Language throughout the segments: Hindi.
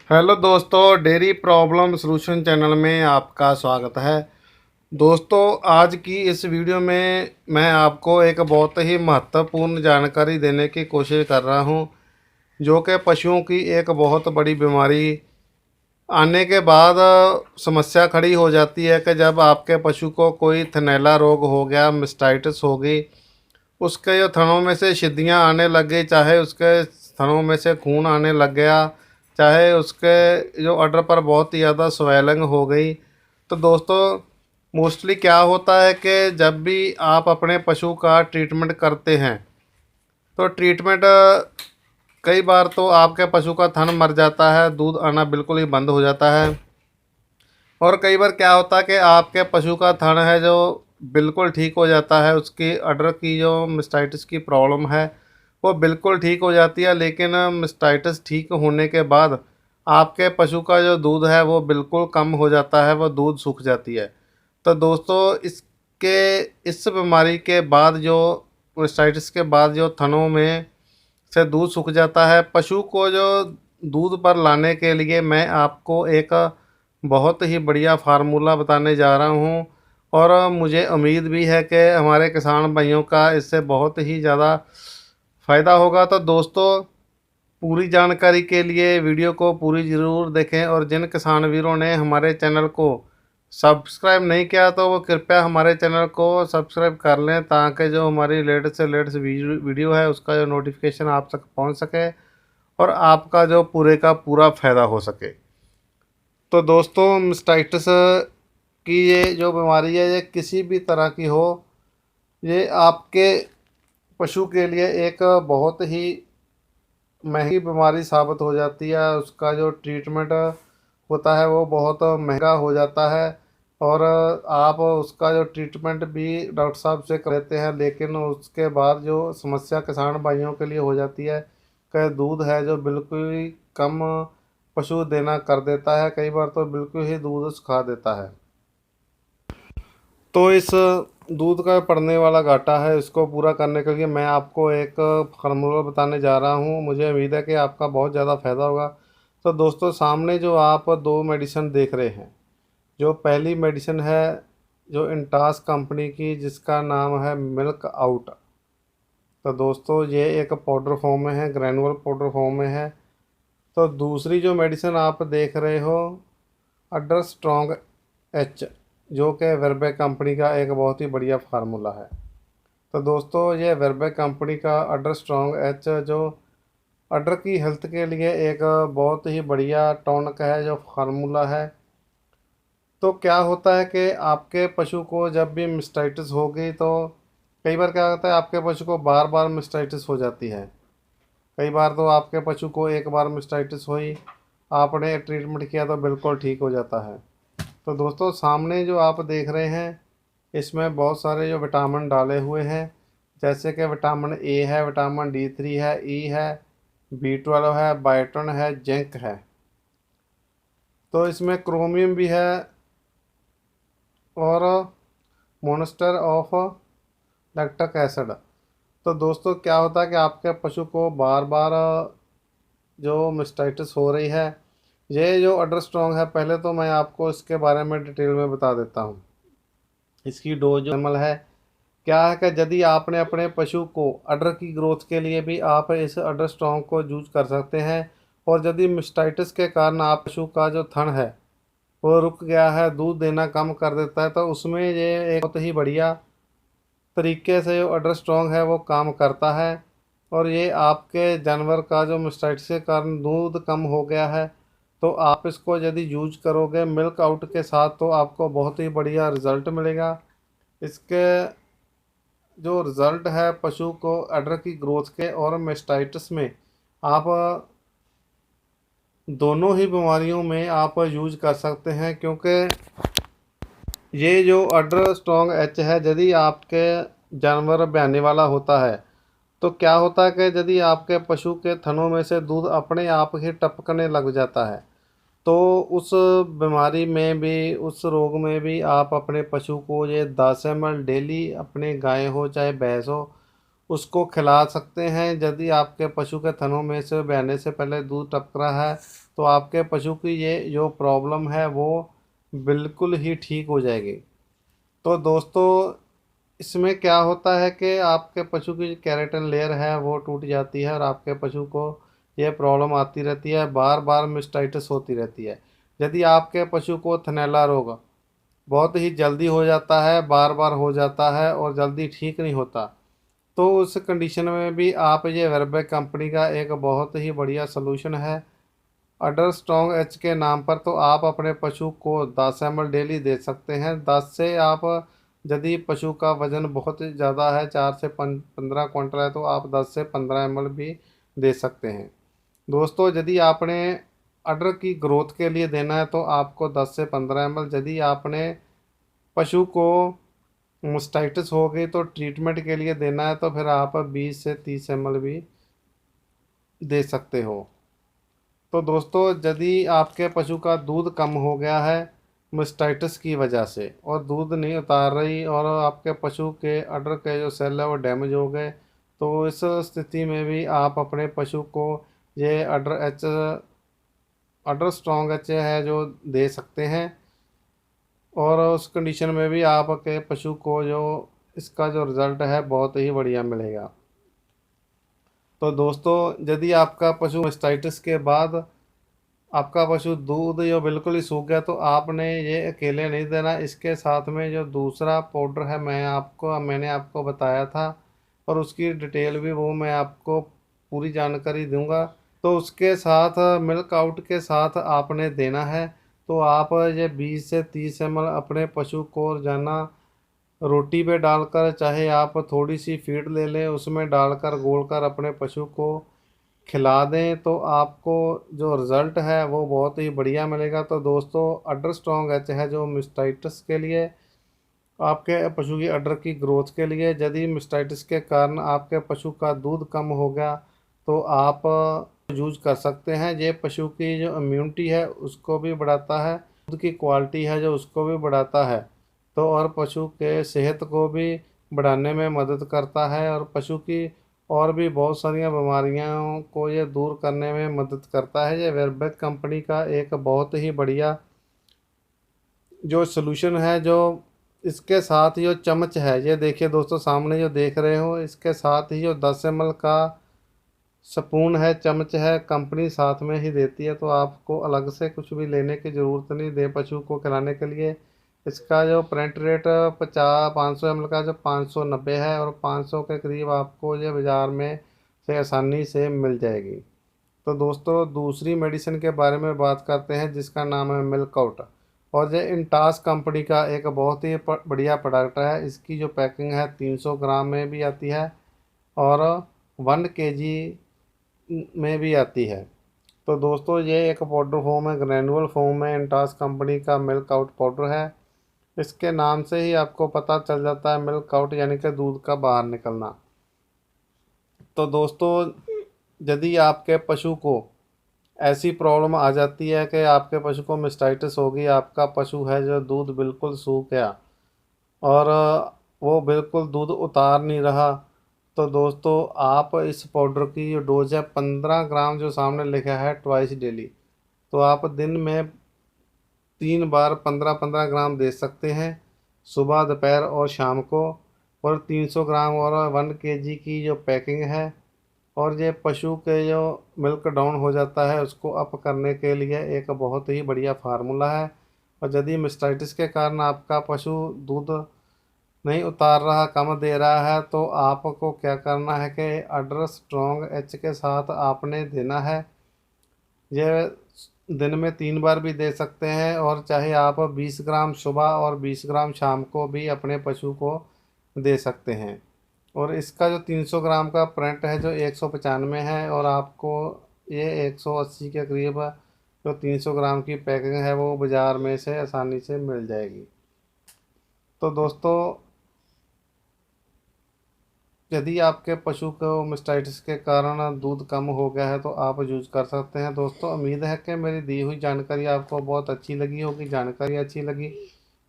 हेलो दोस्तों, डेयरी प्रॉब्लम सॉल्यूशन चैनल में आपका स्वागत है। दोस्तों, आज की इस वीडियो में मैं आपको एक बहुत ही महत्वपूर्ण जानकारी देने की कोशिश कर रहा हूं, जो कि पशुओं की एक बहुत बड़ी बीमारी आने के बाद समस्या खड़ी हो जाती है कि जब आपके पशु को कोई थनैला रोग हो गया, मास्टाइटिस हो गई, उसके जो थनों में से छिद्दियाँ आने लग गई, चाहे उसके थनों में से खून आने लग गया, चाहे उसके जो अडर पर बहुत ही ज़्यादा स्वेलिंग हो गई। तो दोस्तों, मोस्टली क्या होता है कि जब भी आप अपने पशु का ट्रीटमेंट करते हैं तो ट्रीटमेंट कई बार तो आपके पशु का थन मर जाता है, दूध आना बिल्कुल ही बंद हो जाता है। और कई बार क्या होता है कि आपके पशु का थन है जो बिल्कुल ठीक हो जाता है, उसकी अडर की जो मास्टाइटिस की प्रॉब्लम है वो बिल्कुल ठीक हो जाती है, लेकिन मास्टाइटिस ठीक होने के बाद आपके पशु का जो दूध है वो बिल्कुल कम हो जाता है, वो दूध सूख जाती है। तो दोस्तों, इस बीमारी के बाद जो मास्टाइटिस के बाद जो थनों में से दूध सूख जाता है, पशु को जो दूध पर लाने के लिए मैं आपको एक बहुत ही बढ़िया फार्मूला बताने जा रहा हूँ। और मुझे उम्मीद भी है कि हमारे किसान भाइयों का इससे बहुत ही ज़्यादा फ़ायदा होगा। तो दोस्तों, पूरी जानकारी के लिए वीडियो को पूरी ज़रूर देखें, और जिन किसान वीरों ने हमारे चैनल को सब्सक्राइब नहीं किया तो वो कृपया हमारे चैनल को सब्सक्राइब कर लें, ताकि जो हमारी लेटेस्ट से लेटेस्ट वीडियो है उसका जो नोटिफिकेशन आप तक पहुंच सके और आपका जो पूरे का पूरा फ़ायदा हो सके। तो दोस्तों, मास्टाइटिस की ये जो बीमारी है, ये किसी भी तरह की हो, ये आपके पशु के लिए एक बहुत ही महंगी बीमारी साबित हो जाती है। उसका जो ट्रीटमेंट होता है वो बहुत महंगा हो जाता है, और आप उसका जो ट्रीटमेंट भी डॉक्टर साहब से कर लेते हैं, लेकिन उसके बाद जो समस्या किसान भाइयों के लिए हो जाती है कि दूध है जो बिल्कुल ही कम पशु देना कर देता है, कई बार तो बिल्कुल ही दूध सुखा देता है। तो इस दूध का पड़ने वाला घाटा है, इसको पूरा करने के लिए मैं आपको एक फार्मूला बताने जा रहा हूँ। मुझे उम्मीद है कि आपका बहुत ज़्यादा फ़ायदा होगा। तो दोस्तों, सामने जो आप दो मेडिसिन देख रहे हैं, जो पहली मेडिसिन है जो इंटास कंपनी की, जिसका नाम है मिल्क आउट। तो दोस्तों, ये एक पाउडर फॉर्म में है, ग्रैनुअल पाउडर फॉर्म में है। तो दूसरी जो मेडिसिन आप देख रहे हो, अडर स्ट्रॉन्ग एच, जो कि वर्बे कंपनी का एक बहुत ही बढ़िया फार्मूला है। तो दोस्तों, ये वर्बे कंपनी का अडर स्ट्रॉन्ग एच जो अडर की हेल्थ के लिए एक बहुत ही बढ़िया टॉनिक है, जो फार्मूला है। तो क्या होता है कि आपके पशु को जब भी मास्टाइटिस होगी, तो कई बार क्या होता है आपके पशु को बार बार मास्टाइटिस हो जाती है। कई बार तो आपके पशु को एक बार मास्टाइटिस हुई, आपने ट्रीटमेंट किया तो बिल्कुल ठीक हो जाता है। तो दोस्तों, सामने जो आप देख रहे हैं, इसमें बहुत सारे जो विटामिन डाले हुए हैं, जैसे कि विटामिन ए है, विटामिन D3 है, ई है, B12 है, बायोटिन है, जिंक है। तो इसमें क्रोमियम भी है, और मोनस्टर ऑफ लैक्टिक एसिड। तो दोस्तों, क्या होता है कि आपके पशु को बार बार जो मास्टाइटिस हो रही है, ये जो अडर स्ट्रॉन्ग है, पहले तो मैं आपको इसके बारे में डिटेल में बता देता हूँ। इसकी डोज एमएल है। क्या है कि यदि आपने अपने पशु को अडर की ग्रोथ के लिए भी आप इस अडर स्ट्रॉन्ग को यूज कर सकते हैं। और यदि मास्टाइटिस के कारण आप पशु का जो थन है वो रुक गया है, दूध देना कम कर देता है, तो उसमें ये एक बहुत ही बढ़िया तरीके से जो अडर स्ट्रॉन्ग है वो काम करता है। और ये आपके जानवर का जो मास्टाइटिस के कारण दूध कम हो गया है, तो आप इसको यदि यूज करोगे मिल्क आउट के साथ, तो आपको बहुत ही बढ़िया रिज़ल्ट मिलेगा। इसके जो रिज़ल्ट है पशु को अडर की ग्रोथ के और मास्टाइटिस में, आप दोनों ही बीमारियों में आप यूज कर सकते हैं। क्योंकि ये जो अडर स्ट्रॉन्ग एच है, यदि आपके जानवर बयाने वाला होता है, तो क्या होता है कि यदि आपके पशु के थनों में से दूध अपने आप ही टपकने लग जाता है, तो उस बीमारी में भी, उस रोग में भी आप अपने पशु को ये 10 ml डेली, अपने गाय हो चाहे भैंस हो, उसको खिला सकते हैं। यदि आपके पशु के थनों में से बहने से पहले दूध टपक रहा है तो आपके पशु की ये जो प्रॉब्लम है वो बिल्कुल ही ठीक हो जाएगी। तो दोस्तों, इसमें क्या होता है कि आपके पशु की जो केराटिन लेयर है वो टूट जाती है और आपके पशु को ये प्रॉब्लम आती रहती है, बार बार मिस्टाइटिस होती रहती है। यदि आपके पशु को थनैला रोग बहुत ही जल्दी हो जाता है, बार बार हो जाता है और जल्दी ठीक नहीं होता, तो उस कंडीशन में भी आप ये वर्बेक कंपनी का एक बहुत ही बढ़िया सलूशन है अडर स्ट्रॉन्ग एच के नाम पर। तो आप अपने पशु को 10 ml डेली दे सकते हैं। 10 से आप, यदि पशु का वजन बहुत ज़्यादा है, 4 से 15 क्विंटल है, तो आप 10 से 15 ml भी दे सकते हैं। दोस्तों, यदि आपने अडर की ग्रोथ के लिए देना है तो आपको 10 से 15 ml, यदि आपने पशु को मास्टाइटिस हो गई तो ट्रीटमेंट के लिए देना है तो फिर आप 20 से 30 ml भी दे सकते हो। तो दोस्तों, यदि आपके पशु का दूध कम हो गया है मास्टाइटिस की वजह से और दूध नहीं उतार रही और आपके पशु के अडर के जो सेल है वो डैमेज हो गए, तो इस स्थिति में भी आप अपने पशु को ये अडर स्ट्रॉन्ग एच है जो दे सकते हैं। और उस कंडीशन में भी आपके पशु को जो इसका जो रिज़ल्ट है बहुत ही बढ़िया मिलेगा। तो दोस्तों, यदि आपका पशु मास्टाइटिस के बाद आपका पशु दूध जो बिल्कुल ही सूख गया तो आपने ये अकेले नहीं देना, इसके साथ में जो दूसरा पाउडर है मैंने आपको बताया था और उसकी डिटेल भी वो मैं आपको पूरी जानकारी दूंगा। तो उसके साथ मिल्क आउट के साथ आपने देना है। तो आप ये 20 से 30 ml अपने पशु को रोजाना रोटी पे डालकर, चाहे आप थोड़ी सी फीड ले लें उसमें डालकर घोलकर अपने पशु को खिला दें, तो आपको जो रिज़ल्ट है वो बहुत ही बढ़िया मिलेगा। तो दोस्तों, अडर स्ट्रॉन्ग एच है जो मिस्टाइटिस के लिए, आपके पशु की अडर की ग्रोथ के लिए, यदि मिस्टाइटिस के कारण आपके पशु का दूध कम हो गया तो आप यूज कर सकते हैं। ये पशु की जो इम्यूनिटी है उसको भी बढ़ाता है, दूध की क्वालिटी है जो उसको भी बढ़ाता है, तो और पशु के सेहत को भी बढ़ाने में मदद करता है और पशु की और भी बहुत सारी बीमारियों को ये दूर करने में मदद करता है। ये वेरबेक कंपनी का एक बहुत ही बढ़िया जो सलूशन है। जो इसके साथ जो चम्मच है, ये देखिए दोस्तों, सामने जो देख रहे हो, इसके साथ ही जो 10 ml का स्पून है, चम्मच है, कंपनी साथ में ही देती है। तो आपको अलग से कुछ भी लेने की ज़रूरत नहीं दे पशु को खिलाने के लिए। इसका जो प्रिंट रेट 500 ml का जो 590 है और 500 के करीब आपको ये बाज़ार में से आसानी से मिल जाएगी। तो दोस्तों, दूसरी मेडिसिन के बारे में बात करते हैं जिसका नाम है मिल्क आउट, और ये इंटास कंपनी का एक बहुत ही बढ़िया प्रोडक्ट है। इसकी जो पैकिंग है 300 ग्राम में भी आती है और 1 kg में भी आती है। तो दोस्तों, ये एक पाउडर फॉर्म है, ग्रैनुअल फॉर्म में इंटास कंपनी का मिल्क आउट पाउडर है। इसके नाम से ही आपको पता चल जाता है मिल्क आउट यानी कि दूध का बाहर निकलना। तो दोस्तों, यदि आपके पशु को ऐसी प्रॉब्लम आ जाती है कि आपके पशु को मास्टाइटिस होगी, आपका पशु है जो दूध बिल्कुल सूख गया और वो बिल्कुल दूध उतार नहीं रहा, तो दोस्तों आप इस पाउडर की जो डोज है 15 ग्राम जो सामने लिखा है ट्वाइस डेली, तो आप दिन में 3 बार 15-15 ग्राम दे सकते हैं, सुबह दोपहर और शाम को। और 300 ग्राम और 1 kg की जो पैकिंग है, और ये पशु के जो मिल्क डाउन हो जाता है उसको अप करने के लिए एक बहुत ही बढ़िया फार्मूला है। और यदि मास्टाइटिस के कारण आपका पशु दूध नहीं उतार रहा, कम दे रहा है, तो आपको क्या करना है कि अडर स्ट्रॉन्ग एच के साथ आपने देना है। यह दिन में 3 बार भी दे सकते हैं और चाहे आप 20 ग्राम सुबह और 20 ग्राम शाम को भी अपने पशु को दे सकते हैं। और इसका जो 300 ग्राम का प्रिंट है जो 195 है और आपको ये 180 के करीब जो 300 ग्राम की पैकिंग है वो बाज़ार में से आसानी से मिल जाएगी। तो दोस्तों, यदि आपके पशु को मास्टाइटिस के कारण दूध कम हो गया है तो आप यूज़ कर सकते हैं। दोस्तों, उम्मीद है कि मेरी दी हुई जानकारी आपको बहुत अच्छी लगी होगी। जानकारी अच्छी लगी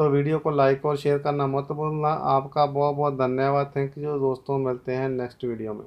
तो वीडियो को लाइक और शेयर करना मत भूलना। आपका बहुत बहुत धन्यवाद। थैंक यू दोस्तों, मिलते हैं नेक्स्ट वीडियो में।